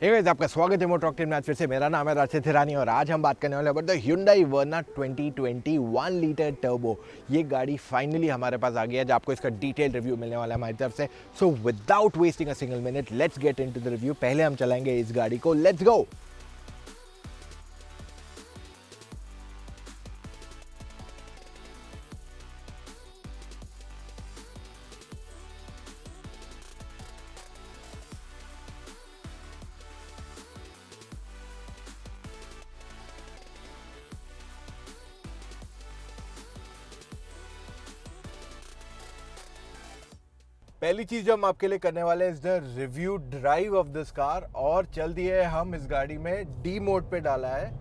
Hey guys, आपका स्वागत है मोटॉक टीम में। आज फिर से मेरा नाम है राशिद हिरानी और आज हम बात करने वाले हैं the Hyundai Verna 2020 1 litre turbo. ये गाड़ी फाइनली हमारे पास आ गई है, जो आपको इसका डिटेल रिव्यू मिलने वाला है हमारी तरफ से। So without wasting a single minute, let's get into the review. पहले हम चलाएंगे इस गाड़ी को, लेट्स गो। पहली चीज जो हम आपके लिए करने वाले हैं is the review drive of this car. और चल दिए हम इस गाड़ी में डी मोड पे डाला है।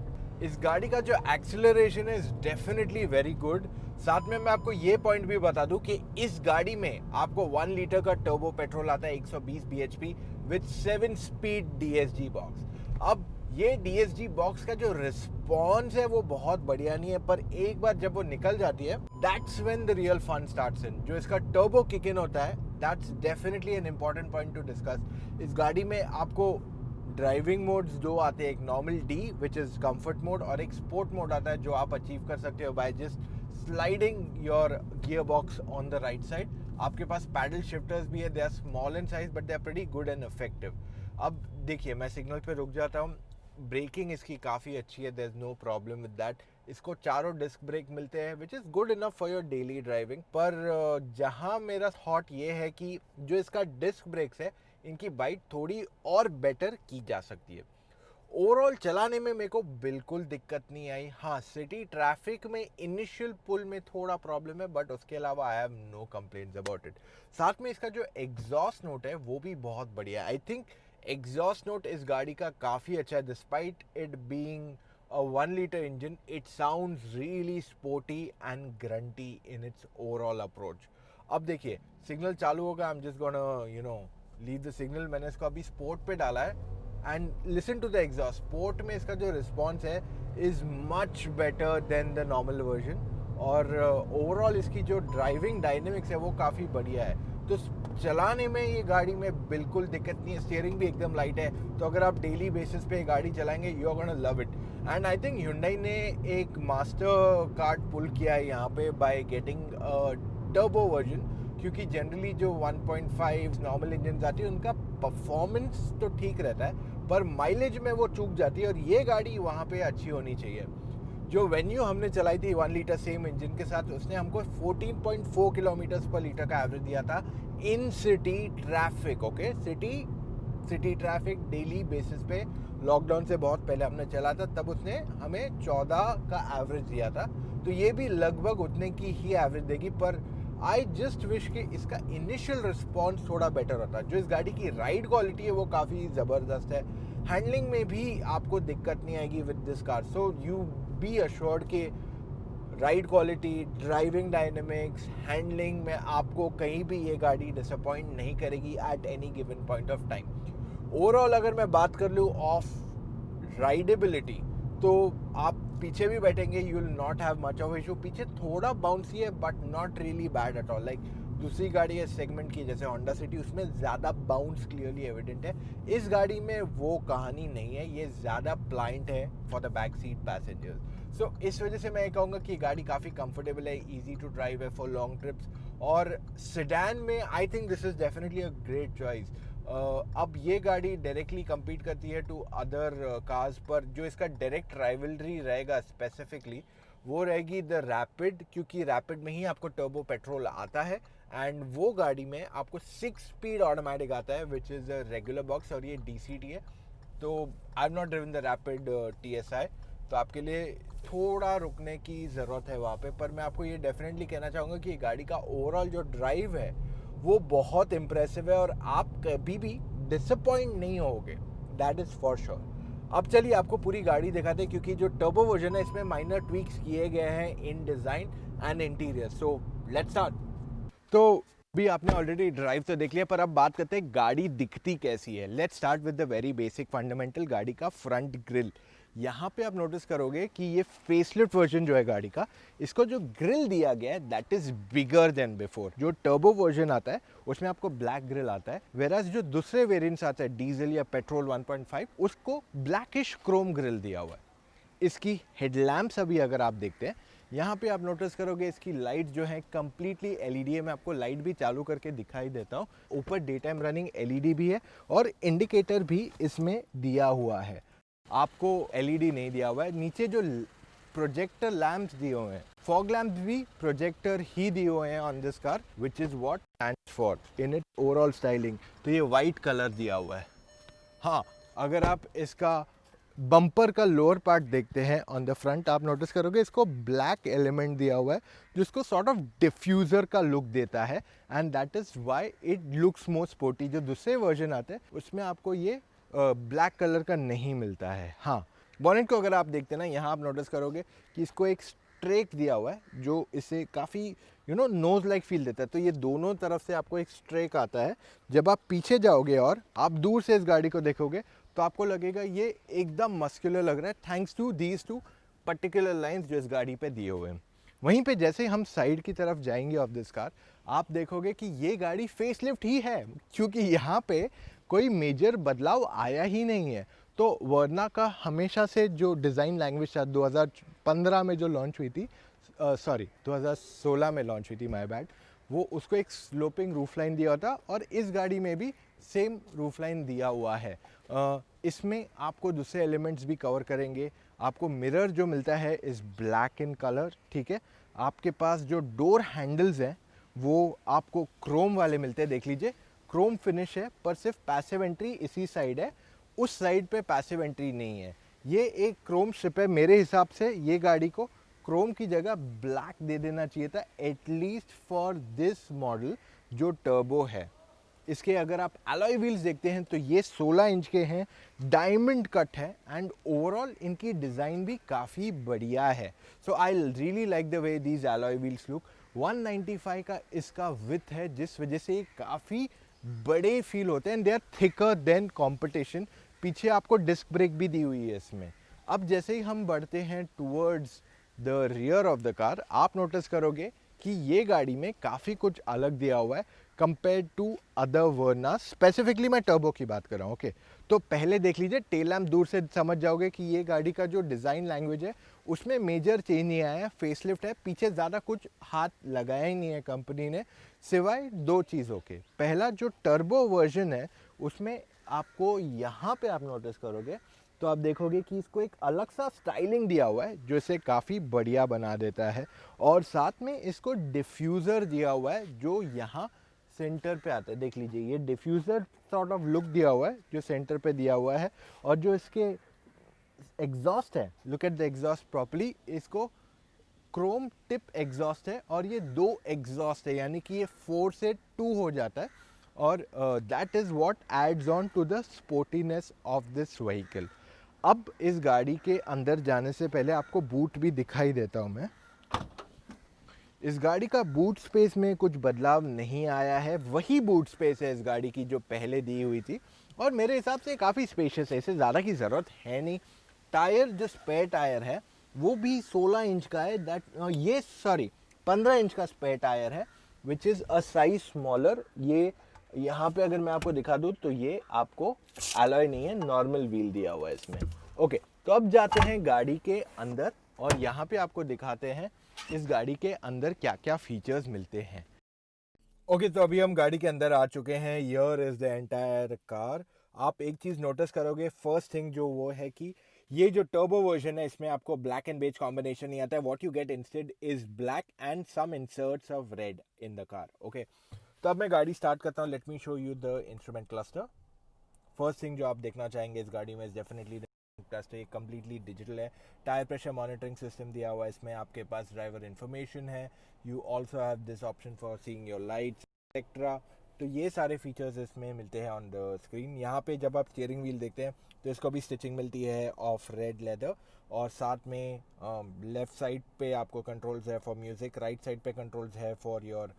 इस गाड़ी का जो एक्सेलरेशन है इज डेफिनेटली वेरी गुड। साथ में मैं आपको ये पॉइंट भी बता दूं कि इस गाड़ी में आपको 1 लीटर का टर्बो पेट्रोल आता है 120 bhp with 7 speed DSG box. अब ये DSG बॉक्स का जो रिस्पॉन्स है वो बहुत बढ़िया नहीं है, पर एक बार जब वो निकल जाती है that's when the real fun starts in. जो इसका टर्बो किक इन होता है that's definitely an important point to discuss. इस गाड़ी में आपको ड्राइविंग मोड्स दो आते हैं, एक normal D which is comfort mode और एक स्पोर्ट मोड आता है जो आप अचीव कर सकते हो by just sliding your gear box on the right side. आपके पास पैडल शिफ्टर्स भी है, they are small in size but they are pretty good and effective. अब देखिए, मैं सिग्नल पे रुक जाता हूँ। ब्रेकिंग इसकी काफ़ी अच्छी है, there is no problem with that. इसको चारों डिस्क ब्रेक मिलते हैं which is good enough for your daily driving. पर जहाँ मेरा थॉट ये है कि जो इसका डिस्क ब्रेक्स है इनकी बाइट थोड़ी और बेटर की जा सकती है। ओवरऑल चलाने में मेरे को बिल्कुल दिक्कत नहीं आई। हाँ, सिटी ट्रैफिक में इनिशियल पुल में थोड़ा प्रॉब्लम है, बट उसके अलावा I have no complaints about it. साथ में इसका जो एग्जॉस्ट नोट है वो भी बहुत बढ़िया है। आई थिंक एग्जॉस्ट नोट इस गाड़ी का काफ़ी अच्छा है। Despite it being a 1 liter engine, it sounds really sporty and grunty in its overall approach. अब देखिए, सिग्नल चालू होगा, I'm just gonna leave the signal। मैंने इसको अभी स्पोर्ट पे डाला है and listen to the exhaust। Sport में इसका जो रिस्पॉन्स है is much better than the normal version और ओवरऑल इसकी जो ड्राइविंग डायनेमिक्स है वो काफ़ी बढ़िया है। तो चलाने में ये गाड़ी में बिल्कुल दिक्कत नहीं है। स्टीयरिंग भी एकदम लाइट है, तो अगर आप डेली बेसिस पे गाड़ी चलाएंगे you are gonna love it. And I think Hyundai ने एक मास्टर कार्ड पुल किया है यहाँ पे बाय गेटिंग टर्बो वर्जन, क्योंकि जनरली जो 1.5 नॉर्मल इंजन आती है उनका परफॉर्मेंस तो ठीक रहता है पर माइलेज में वो चूक जाती है, और ये गाड़ी वहाँ पे अच्छी होनी चाहिए। जो वेन्यू हमने चलाई थी 1 लीटर सेम इंजन के साथ, उसने हमको 14.4 किलोमीटर्स पर लीटर का एवरेज दिया था इन city traffic. Okay, city traffic daily basis पे लॉकडाउन से बहुत पहले हमने चला था, तब उसने हमें 14 का एवरेज दिया था। तो ये भी लगभग उतने की ही एवरेज देगी, पर आई जस्ट विश कि इसका इनिशियल रिस्पॉन्स थोड़ा बेटर होता। जो इस गाड़ी की राइड क्वालिटी है वो काफ़ी ज़बरदस्त है। हैंडलिंग में भी आपको दिक्कत नहीं आएगी with this car. So you be assured कि ride quality, driving dynamics, handling में आपको कहीं भी ये गाड़ी डिसअपॉइंट नहीं करेगी at any given point of time. Overall अगर मैं बात कर लूँ ऑफ राइडेबिलिटी, तो आप पीछे भी बैठेंगे you will not have much of issue. पीछे थोड़ा बाउंसी है but not really bad at all. Like दूसरी गाड़ी है सेगमेंट की जैसे होंडा सिटी, उसमें ज़्यादा बाउंस क्लियरली एविडेंट है। इस गाड़ी में वो कहानी नहीं है, ये ज़्यादा प्लाइंट है for the back seat passengers. So इस वजह से मैं ये कहूँगा कि गाड़ी काफ़ी कंफर्टेबल है, ईजी टू ड्राइव है फॉर लॉन्ग ट्रिप्स। और सिडैन में I think this is definitely a great choice. अब ये गाड़ी डायरेक्टली compete करती है टू अदर कार्स, पर जो इसका डायरेक्ट राइवलरी रहेगा स्पेसिफिकली वो रहेगी द रैपिड, क्योंकि रैपिड में ही आपको टर्बो पेट्रोल आता है एंड वो गाड़ी में आपको 6 स्पीड ऑटोमेटिक आता है which is a regular box, और ये DCT है। तो I have not driven the rapid TSI, तो आपके लिए थोड़ा रुकने की ज़रूरत है वहाँ पे। पर मैं आपको ये डेफिनेटली कहना चाहूँगा कि गाड़ी का ओवरऑल जो ड्राइव है वो बहुत इम्प्रेसिव है और आप कभी भी डिसअपॉइंट नहीं होगे, दैट इज़ फॉर श्योर। अब चलिए आपको पूरी गाड़ी दिखाते हैं, क्योंकि जो टर्बो वर्जन है इसमें माइनर ट्वीक्स किए गए हैं in design and interior. So let's start. तो भी आपने ऑलरेडी ड्राइव तो देख लिया, पर अब बात करते हैं गाड़ी दिखती कैसी है। Let's start with the very basic fundamental, गाड़ी का फ्रंट ग्रिल। यहाँ पे आप नोटिस करोगे कि ये फेसलिफ्ट वर्जन जो है गाड़ी का, इसको जो ग्रिल दिया गया है that is bigger than before. जो टर्बो वर्जन आता है उसमें आपको ब्लैक ग्रिल आता है, वेराज जो दूसरे वेरिएंट्स आते हैं डीजल या पेट्रोल 1.5 उसको ब्लैकिश क्रोम ग्रिल दिया हुआ है। इसकी हेडलैम्प्स अभी अगर आप देखते हैं, यहाँ पे आप नोटिस करोगे इसकी लाइट जो है कम्प्लीटली एलईडी है। मैं आपको लाइट भी चालू करके दिखाई देता हूँ। ऊपर डे टाइम रनिंग एलईडी भी है और इंडिकेटर भी इसमें दिया हुआ है। आपको एलईडी नहीं दिया हुआ है। नीचे जो प्रोजेक्टर लैम्प्स दिए हुए हैं, फॉग लैम्प्स भी प्रोजेक्टर ही दिए हुए हैं on this car, which is what stands for in it overall styling. तो ये वाइट कलर दिया हुआ है। हाँ, अगर आप इसका बम्पर का लोअर पार्ट देखते हैं ऑन द फ्रंट, आप नोटिस करोगे इसको ब्लैक एलिमेंट दिया हुआ है जिसको सॉर्ट ऑफ डिफ्यूज़र का लुक देता है, and that is why it looks more sporty. जो दूसरे वर्जन आते हैं उसमें आपको ये ब्लैक कलर का नहीं मिलता है। हाँ, बॉनेट को अगर आप देखते हैं ना, यहाँ आप नोटिस करोगे कि इसको एक स्ट्रेक दिया हुआ है जो इसे काफ़ी नोज लाइक फील देता है। तो ये दोनों तरफ से आपको एक स्ट्रेक आता है। जब आप पीछे जाओगे और आप दूर से इस गाड़ी को देखोगे तो आपको लगेगा ये एकदम मस्कुलर लग रहा है, thanks to these two particular lines जो इस गाड़ी पे दिए हुए हैं। वहीं पे जैसे हम साइड की तरफ जाएंगे ऑफ दिस कार, आप देखोगे कि ये गाड़ी फेसलिफ्ट ही है, क्योंकि यहाँ पे कोई मेजर बदलाव आया ही नहीं है। तो वर्ना का हमेशा से जो डिज़ाइन लैंग्वेज था 2015 में जो लॉन्च हुई थी, 2016 में लॉन्च हुई थी, माय बैड, वो उसको एक स्लोपिंग रूफ लाइन दिया था और इस गाड़ी में भी सेम रूफ लाइन दिया हुआ है। इसमें आपको दूसरे एलिमेंट्स भी कवर करेंगे। आपको मिरर जो मिलता है इज़ ब्लैक इन कलर, ठीक है। आपके पास जो डोर हैंडल्स हैं वो आपको क्रोम वाले मिलते हैं, देख लीजिए क्रोम फिनिश है, पर सिर्फ पैसिव एंट्री इसी साइड है, उस साइड पे पैसिव एंट्री नहीं है। ये एक क्रोम स्ट्रिप है। मेरे हिसाब से ये गाड़ी को क्रोम की जगह ब्लैक दे देना चाहिए था, एटलीस्ट फॉर दिस मॉडल जो टर्बो है। इसके अगर आप अलॉय व्हील्स देखते हैं तो ये 16 इंच के हैं, डायमंड कट है, एंड ओवरऑल इनकी डिज़ाइन भी काफ़ी बढ़िया है। So I really like the way these alloy wheels look. 195 का इसका विथ है, जिस वजह से ये काफ़ी बड़े फील होते हैं, they are thicker than competition. पीछे आपको डिस्क ब्रेक भी दी हुई है इसमें। अब जैसे ही हम बढ़ते हैं towards the rear of the car, आप नोटिस करोगे कि ये गाड़ी में काफ़ी कुछ अलग दिया हुआ है compare to other Verna. Specifically मैं टर्बो की बात कर रहा हूँ, ओके। तो पहले देख लीजिए, टेल लैम्प दूर से समझ जाओगे कि ये गाड़ी का जो डिज़ाइन लैंग्वेज है उसमें मेजर चेंज नहीं आया है, फेसलिफ्ट है। पीछे ज़्यादा कुछ हाथ लगाया ही नहीं है कंपनी ने, सिवाय दो चीज़ों के। पहला जो टर्बो वर्जन है उसमें आपको यहाँ पे आप नोटिस करोगे तो आप देखोगे कि इसको एक अलग सा स्टाइलिंग दिया हुआ है जो इसे काफ़ी बढ़िया बना देता है, और साथ में इसको डिफ्यूज़र दिया हुआ है जो यहाँ सेंटर पे आता है। देख लीजिए, ये डिफ्यूज़र सॉर्ट ऑफ लुक दिया हुआ है जो सेंटर पे दिया हुआ है। और जो इसके एग्जॉस्ट है, look at the exhaust properly, इसको क्रोम टिप एग्जॉस्ट है और ये दो एग्जॉस्ट है, यानी कि ये 4 से 2 हो जाता है, और that is what adds on to the sportiness of this vehicle. अब इस गाड़ी के अंदर जाने से पहले आपको बूट भी दिखाई देता हूँ मैं। इस गाड़ी का बूट स्पेस में कुछ बदलाव नहीं आया है, वही बूट स्पेस है इस गाड़ी की जो पहले दी हुई थी, और मेरे हिसाब से काफ़ी स्पेशियस है, इसे ज़्यादा की ज़रूरत है नहीं। टायर जो स्पेयर टायर है वो भी 16 इंच का है, ये 15 इंच का स्पेयर टायर है, which is a size smaller. ये यहाँ पे अगर मैं आपको दिखा दूँ तो ये आपको अलॉय नहीं है, नॉर्मल व्हील दिया हुआ है इसमें, ओके। तो अब जाते हैं गाड़ी के अंदर और यहाँ पे आपको दिखाते हैं इस गाड़ी के अंदर क्या क्या फीचर्स मिलते हैं। ओके, तो अभी हम गाड़ी के अंदर आ चुके हैं। Here is the entire car. आप एक चीज़ नोटिस करोगे, फर्स्ट थिंग जो वो है कि ये जो टर्बो वर्जन है इसमें आपको ब्लैक एंड बेज कॉम्बिनेशन नहीं आता है। What you get instead is black and some inserts of red in the car, okay. तो अब मैं गाड़ी स्टार्ट करता हूँ। Let me show you the instrument cluster. First thing जो आप देखना चाहेंगे इस गाड़ी में इज डेफिनेटली क्लस्टर, एक कम्प्लीटली डिजिटल है। टायर प्रेशर मॉनिटरिंग सिस्टम दिया हुआ है इसमें। आपके पास ड्राइवर इन्फॉर्मेशन है। You also have this option for seeing your lights etcetera. तो ये सारे फीचर्स इसमें मिलते हैं ऑन द स्क्रीन। यहाँ पे जब आप स्टीयरिंग व्हील देखते हैं तो इसको भी स्टिचिंग मिलती है ऑफ रेड लेदर, और साथ में लेफ़्ट साइड पे आपको कंट्रोल्स है फॉर म्यूज़िक, राइट साइड पे कंट्रोल्स है फॉर योर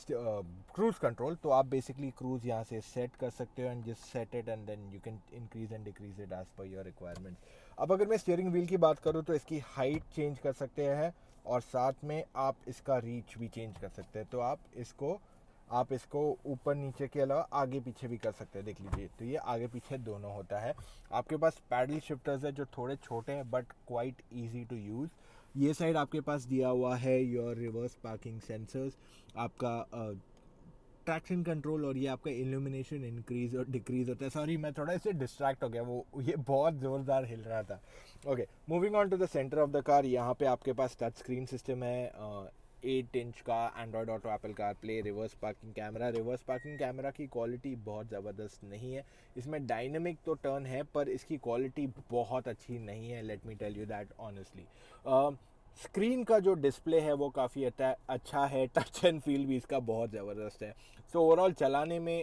क्रूज़ कंट्रोल, तो आप बेसिकली क्रूज़ यहाँ से सेट कर सकते हो and just set it and then you can increase and decrease it as per your requirement. अब अगर मैं स्टीयरिंग व्हील की बात करूँ तो इसकी हाइट चेंज कर सकते हैं और साथ में आप इसका रीच भी चेंज कर सकते हैं। तो आप इसको ऊपर नीचे के अलावा आगे पीछे भी कर सकते हैं। देख लीजिए, तो ये आगे पीछे दोनों होता है। आपके पास पैडल शिफ्टर्स है जो थोड़े छोटे हैं but quite easy to use. ये साइड आपके पास दिया हुआ है योर रिवर्स पार्किंग सेंसर्स, आपका ट्रैक्शन कंट्रोल और ये आपका इल्यूमिनेशन इंक्रीज और डिक्रीज होता है। सॉरी, मैं थोड़ा इससे डिस्ट्रैक्ट हो गया, वो ये बहुत ज़ोरदार हिल रहा था। Okay, moving on to the centre of the car. यहाँ पे आपके पास टच स्क्रीन सिस्टम है, 8 इंच का Android auto, Apple car play, reverse parking camera. Reverse parking camera की क्वालिटी बहुत ज़बरदस्त नहीं है। इसमें डायनेमिक तो टर्न है पर इसकी क्वालिटी बहुत अच्छी नहीं है, let me tell you that honestly. Screen का जो डिस्प्ले है वो काफ़ी अच्छा है, टच एंड फील भी इसका बहुत ज़बरदस्त है। सो ओवरऑल चलाने में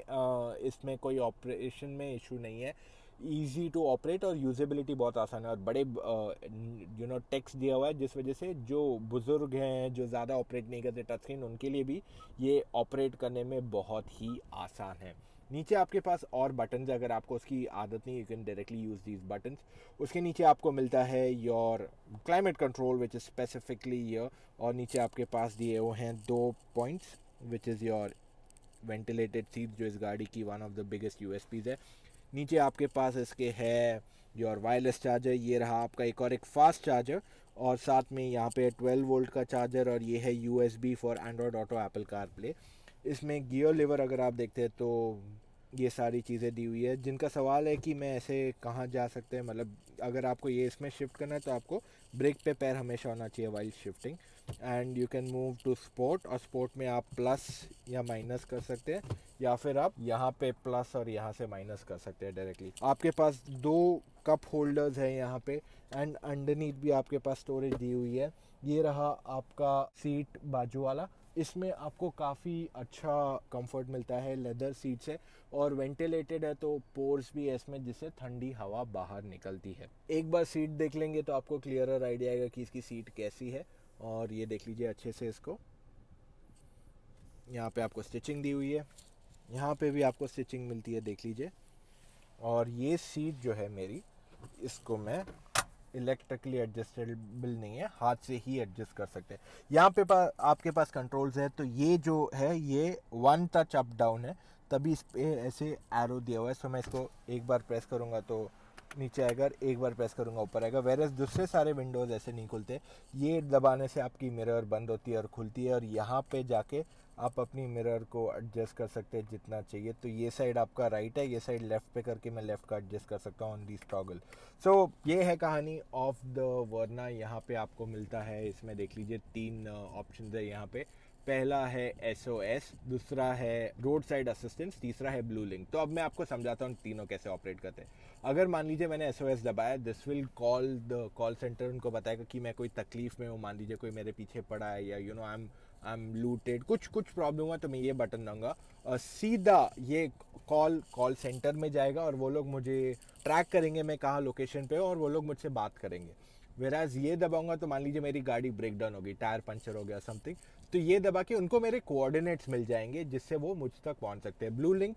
इसमें कोई ऑपरेशन में इशू नहीं है, ईजी टू ऑपरेट और यूजेबिलिटी बहुत आसान है और बड़े टेक्स्ट दिया हुआ है जिस वजह से जो बुज़ुर्ग हैं जो ज़्यादा ऑपरेट नहीं करते टच स्क्रीन, उनके लिए भी ये ऑपरेट करने में बहुत ही आसान है। नीचे आपके पास और बटन्स, अगर आपको उसकी आदत नहीं, you can directly use these buttons. उसके नीचे आपको मिलता है your climate control which is specifically year, और नीचे आपके पास दिए हुए हैं 2 points which is your ventilated seat, जो इस गाड़ी की वन ऑफ द बिगेस्ट यूएसपीज़ है। नीचे आपके पास इसके है योर वायरलेस चार्जर, ये रहा आपका एक फास्ट चार्जर, और साथ में यहाँ पे 12 वोल्ट का चार्जर, और ये है USB for Android auto, Apple car play. इसमें गियर लीवर अगर आप देखते हैं तो ये सारी चीज़ें दी हुई है। जिनका सवाल है कि मैं ऐसे कहाँ जा सकते हैं, मतलब अगर आपको ये इसमें शिफ्ट करना है तो आपको ब्रेक पे पैर हमेशा होना चाहिए while shifting, and you can move to sport, और स्पोर्ट में आप प्लस या माइनस कर सकते हैं, या फिर आप यहाँ पे प्लस और यहाँ से माइनस कर सकते हैं डायरेक्टली। आपके पास 2 कप होल्डर्स हैं यहाँ पे, एंड अंडरनीथ भी आपके पास स्टोरेज दी हुई है। ये रहा आपका सीट बाजू वाला, इसमें आपको काफ़ी अच्छा कंफर्ट मिलता है, लेदर सीट्स है और वेंटिलेटेड है, तो पोर्स भी है इसमें जिससे ठंडी हवा बाहर निकलती है। एक बार सीट देख लेंगे तो आपको क्लियरर आइडिया आएगा कि इसकी सीट कैसी है, और ये देख लीजिए अच्छे से इसको। यहाँ पे आपको स्टिचिंग दी हुई है, यहाँ पे भी आपको स्टिचिंग मिलती है, देख लीजिए। और ये सीट जो है मेरी, इसको मैं इलेक्ट्रिकली एडजस्टेबल नहीं है, हाथ से ही एडजस्ट कर सकते हैं। यहाँ पे आपके पास कंट्रोल्स है, तो ये जो है ये 1 टच अप डाउन है, तभी इस पे ऐसे एरो दिया हुआ है। सो मैं इसको एक बार प्रेस करूँगा तो नीचे आएगा, एक बार प्रेस करूँगा ऊपर आएगा, वेरएस दूसरे सारे विंडोज़ ऐसे नहीं खुलते। ये दबाने से आपकी मिरर बंद होती है और खुलती है, और यहाँ पे जाके आप अपनी मिरर को एडजस्ट कर सकते हैं जितना चाहिए। तो ये साइड आपका राइट है, ये साइड लेफ़्ट पे करके मैं लेफ़्ट का एडजस्ट कर सकता हूँ ऑन दिस टॉगल। सो ये है कहानी ऑफ द वर्ना। यहाँ पे आपको मिलता है, इसमें देख लीजिए 3 ऑप्शन है यहाँ पे। पहला है SOS, दूसरा है रोड साइड असिस्टेंस, तीसरा है ब्लू लिंक। तो अब मैं आपको समझाता हूँ तीनों कैसे ऑपरेट करते हैं। अगर मान लीजिए मैंने SOS दबाया, this will call the call centre, उनको बताएगा कि मैं कोई तकलीफ में हूँ, मान लीजिए कोई मेरे पीछे पड़ा है, या आई एम लूटेड, कुछ प्रॉब्लम हुआ, तो मैं ये बटन दूंगा और सीधा ये कॉल सेंटर में जाएगा, और वो लोग मुझे ट्रैक करेंगे मैं कहाँ लोकेशन पे हूँ, और वो लोग मुझसे बात करेंगे। वेराज ये दबाऊंगा तो मान लीजिए मेरी गाड़ी ब्रेक डाउन हो गई, टायर पंचर हो गया समथिंग, तो ये दबा के उनको मेरे कोऑर्डिनेट्स मिल जाएंगे जिससे वो मुझ तक पहुंच सकते हैं। ब्लू लिंक,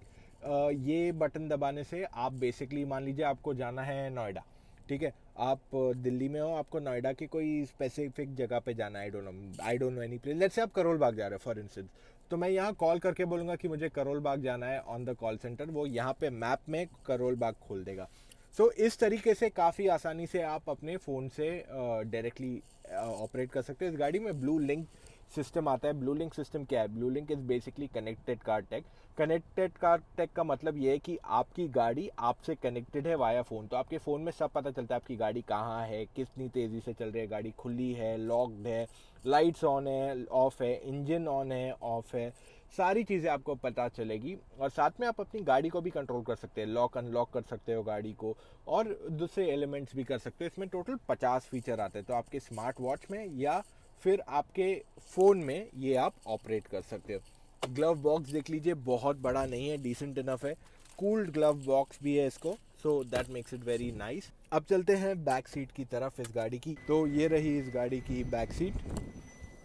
ये बटन दबाने से आप बेसिकली मान लीजिए आपको जाना है नोएडा, ठीक है, आप दिल्ली में हो, आपको नोएडा की कोई स्पेसिफिक जगह पे जाना है, I don't know any place, let's say आप करोल बाग जा रहे हो फॉर इंस्टेंस, तो मैं यहाँ कॉल करके बोलूँगा कि मुझे करोल बाग जाना है ऑन द कॉल सेंटर, वो यहाँ पे मैप में करोल बाग खोल देगा। सो इस तरीके से काफ़ी आसानी से आप अपने फ़ोन से डायरेक्टली ऑपरेट कर सकते हैं। इस गाड़ी में ब्लू लिंक सिस्टम आता है। ब्लू लिंक सिस्टम क्या है? Blue link is basically connected car take. Connected car take का मतलब ये है कि आपकी गाड़ी आपसे कनेक्टेड है वाया फ़ोन, तो आपके फ़ोन में सब पता चलता है आपकी गाड़ी कहाँ है, कितनी तेज़ी से चल रही है, गाड़ी खुली है, लॉक्ड है, लाइट्स ऑन है, ऑफ है, इंजन ऑन है, ऑफ है, सारी चीज़ें आपको पता चलेगी। और साथ में आप अपनी गाड़ी को भी कंट्रोल कर सकते हैं, लॉक अनलॉक कर सकते हो गाड़ी को, और दूसरे एलिमेंट्स भी कर सकते हो। इसमें टोटल 50 फीचर आते हैं, तो आपके स्मार्ट वॉच में या फिर आपके फ़ोन में ये आप ऑपरेट कर सकते हो। ग्लव बॉक्स देख लीजिए, बहुत बड़ा नहीं है, डिसेंट इनफ है, कूल्ड ग्लव बॉक्स भी है इसको, so that makes it very nice. अब चलते हैं बैक सीट की तरफ इस गाड़ी की। तो ये रही इस गाड़ी की बैक सीट।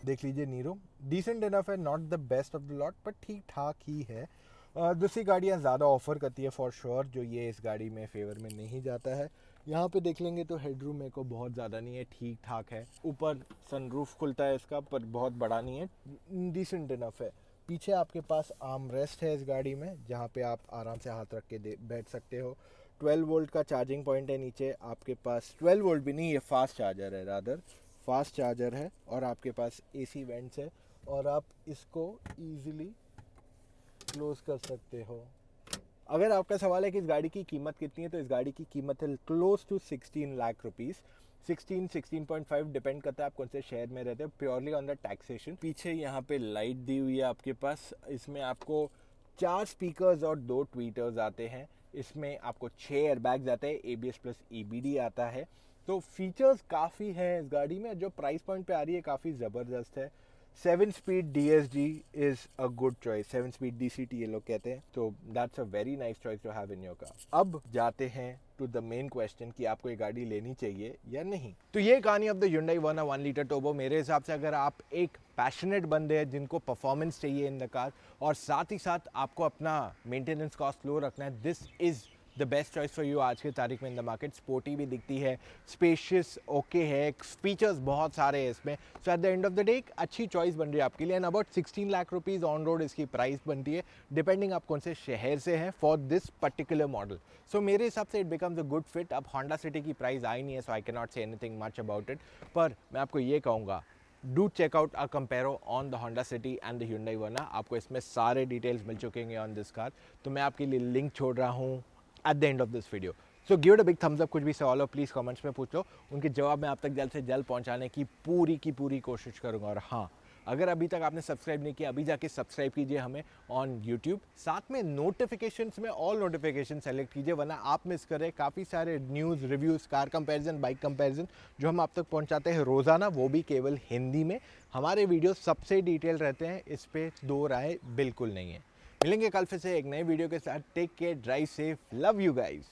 देख लीजिए नीरो, डिसेंट इनफ है, not the best of the lot but ठीक ठाक ही है। दूसरी गाड़ियाँ ज़्यादा ऑफर करती है फॉर श्योर, जो ये इस गाड़ी में फेवर में नहीं जाता है। यहाँ पे देख लेंगे तो हेडरूम मेरे को बहुत ज़्यादा नहीं है, ठीक ठाक है। ऊपर सनरूफ खुलता है इसका, पर बहुत बड़ा नहीं है, डिसेंट इनफ है। पीछे आपके पास आर्म रेस्ट है इस गाड़ी में, जहाँ पे आप आराम से हाथ रख के बैठ सकते हो। 12 वोल्ट का चार्जिंग पॉइंट है नीचे आपके पास, 12 वोल्ट भी नहीं, ये फास्ट चार्जर है, रादर फास्ट चार्जर है। और आपके पास एसी वेंट्स है और आप इसको ईजिली क्लोज कर सकते हो। अगर आपका सवाल है कि इस गाड़ी की कीमत कितनी है, तो इस गाड़ी की कीमत है close to 16 lakh rupees. 16.5 depend करता है आप कौन से शहर में रहते हो, प्योरली ऑन द टैक्सेशन। पीछे यहाँ पे लाइट दी हुई है आपके पास। इसमें आपको 4 स्पीकर्स और 2 ट्वीटर्स आते हैं। इसमें आपको 6 एयरबैग्स आते हैं, ABS प्लस EBD आता है। तो फीचर्स काफ़ी हैं इस गाड़ी में, जो प्राइस पॉइंट पे आ रही है काफ़ी ज़बरदस्त है। 7 speed DSG is a good choice, 7 speed DCT ये लोग कहते हैं, तो that's a very nice choice to have in your car. अब जाते हैं टू द मेन क्वेश्चन कि आपको ये गाड़ी लेनी चाहिए या नहीं। तो ये कहानी of the Hyundai Verna 1 litre turbo. मेरे हिसाब से अगर आप एक पैशनेट बंदे हैं जिनको परफॉर्मेंस चाहिए इन द कार और साथ ही साथ आपको अपना मेंटेनेंस कॉस्ट लो रखना है, this is the best choice for you आज के तारीख में इन द मार्केट। स्पोर्टी भी दिखती है, स्पेशियस ओके है, फीचर्स बहुत सारे हैं इसमें। So at the end of the day एक अच्छी चॉइस बन रही है आपके लिए। And about 16 lakh rupees on road इसकी प्राइस बनती है, डिपेंडिंग आप कौन से शहर से हैं for this particular model. So मेरे हिसाब से it becomes a good fit. अब होंडा सिटी की प्राइस आई नहीं है, so I can not say anything much about it, पर मैं आपको ये कहूँगा, do check out a comparo on the Honda City and the Hyundai Verna। आपको इसमें सारे डिटेल्स मिल चुके हैं ऑन दिस कार, तो मैं आपके लिए लिंक छोड़ रहा हूँ at the end of this video. So give it a big thumbs up। कुछ भी सवाल हो प्लीज़ कमेंट्स में पूछ लो, उनके जवाब मैं आप तक जल्द से जल्द पहुंचाने की पूरी कोशिश करूंगा। और हाँ, अगर अभी तक आपने सब्सक्राइब नहीं किया, अभी जाके सब्सक्राइब कीजिए हमें ऑन YouTube। साथ में नोटिफिकेशंस में ऑल नोटिफिकेशन सेलेक्ट कीजिए, वरना आप मिस करें काफ़ी सारे news, reviews, car comparison, bike comparison जो हम आप तक पहुंचाते हैं रोज़ाना, वो भी केवल हिंदी में। हमारे वीडियो सबसे डिटेल रहते हैं, इस पर दो राय बिल्कुल नहीं है। मिलेंगे कल फिर से एक नए वीडियो के साथ। Take care, drive safe, love you guys.